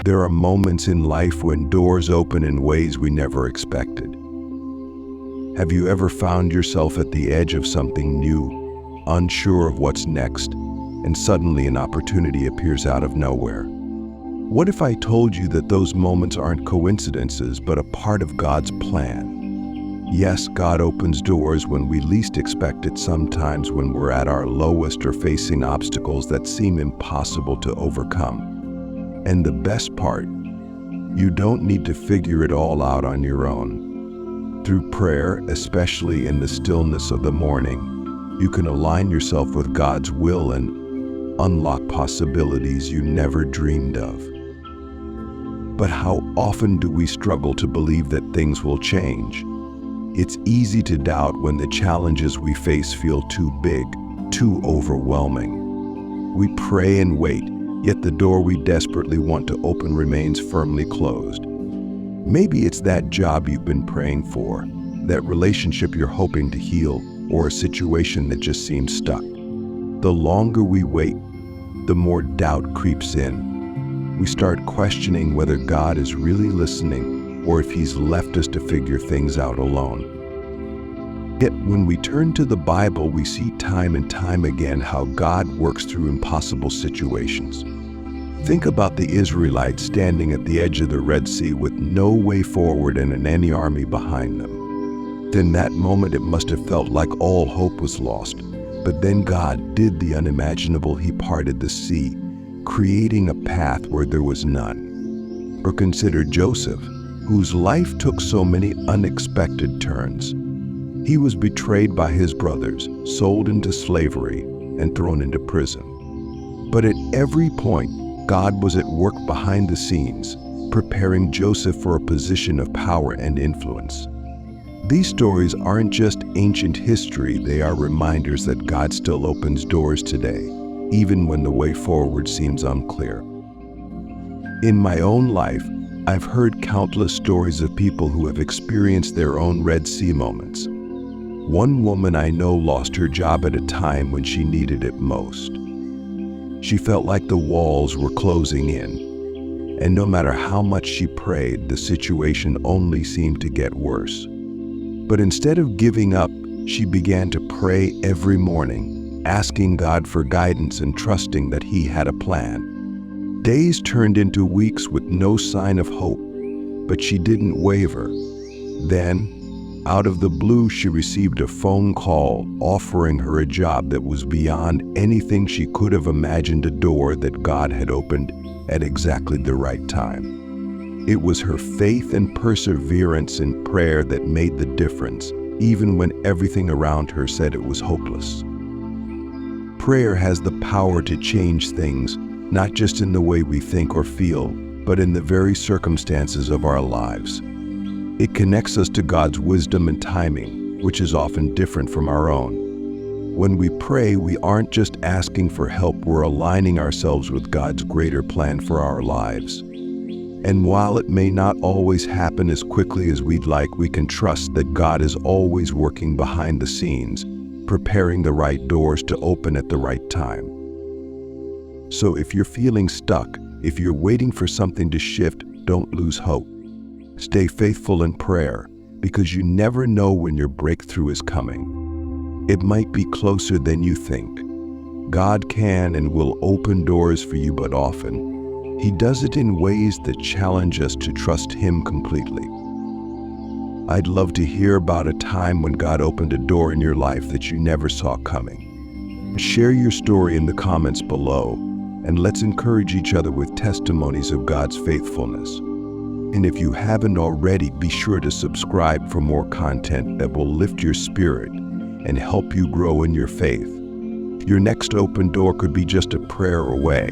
There are moments in life when doors open in ways we never expected. Have you ever found yourself at the edge of something new, unsure of what's next, and suddenly an opportunity appears out of nowhere? What if I told you that those moments aren't coincidences, but a part of God's plan? Yes, God opens doors when we least expect it, sometimes when we're at our lowest or facing obstacles that seem impossible to overcome. And the best part, you don't need to figure it all out on your own. Through prayer, especially in the stillness of the morning, you can align yourself with God's will and unlock possibilities you never dreamed of. But how often do we struggle to believe that things will change? It's easy to doubt when the challenges we face feel too big, too overwhelming. We pray and wait, yet the door we desperately want to open remains firmly closed. Maybe it's that job you've been praying for, that relationship you're hoping to heal, or a situation that just seems stuck. The longer we wait, the more doubt creeps in. We start questioning whether God is really listening or if He's left us to figure things out alone. Yet when we turn to the Bible, we see time and time again how God works through impossible situations. Think about the Israelites standing at the edge of the Red Sea with no way forward and an enemy army behind them. In that moment, it must have felt like all hope was lost. But then God did the unimaginable. He parted the sea, creating a path where there was none. Or consider Joseph, whose life took so many unexpected turns. He was betrayed by his brothers, sold into slavery, and thrown into prison. But at every point, God was at work behind the scenes, preparing Joseph for a position of power and influence. These stories aren't just ancient history, they are reminders that God still opens doors today, even when the way forward seems unclear. In my own life, I've heard countless stories of people who have experienced their own Red Sea moments. One woman I know lost her job at a time when she needed it most. She felt like the walls were closing in, and no matter how much she prayed, the situation only seemed to get worse. But instead of giving up, she began to pray every morning, asking God for guidance and trusting that He had a plan. Days turned into weeks with no sign of hope, but she didn't waver. Then, out of the blue, she received a phone call offering her a job that was beyond anything she could have imagined, a door that God had opened at exactly the right time. It was her faith and perseverance in prayer that made the difference, even when everything around her said it was hopeless. Prayer has the power to change things, not just in the way we think or feel, but in the very circumstances of our lives. It connects us to God's wisdom and timing, which is often different from our own. When we pray, we aren't just asking for help, we're aligning ourselves with God's greater plan for our lives. And while it may not always happen as quickly as we'd like, we can trust that God is always working behind the scenes, preparing the right doors to open at the right time. So if you're feeling stuck, if you're waiting for something to shift, don't lose hope. Stay faithful in prayer, because you never know when your breakthrough is coming. It might be closer than you think. God can and will open doors for you, but often, He does it in ways that challenge us to trust Him completely. I'd love to hear about a time when God opened a door in your life that you never saw coming. Share your story in the comments below, and let's encourage each other with testimonies of God's faithfulness. And if you haven't already, be sure to subscribe for more content that will lift your spirit and help you grow in your faith. Your next open door could be just a prayer away.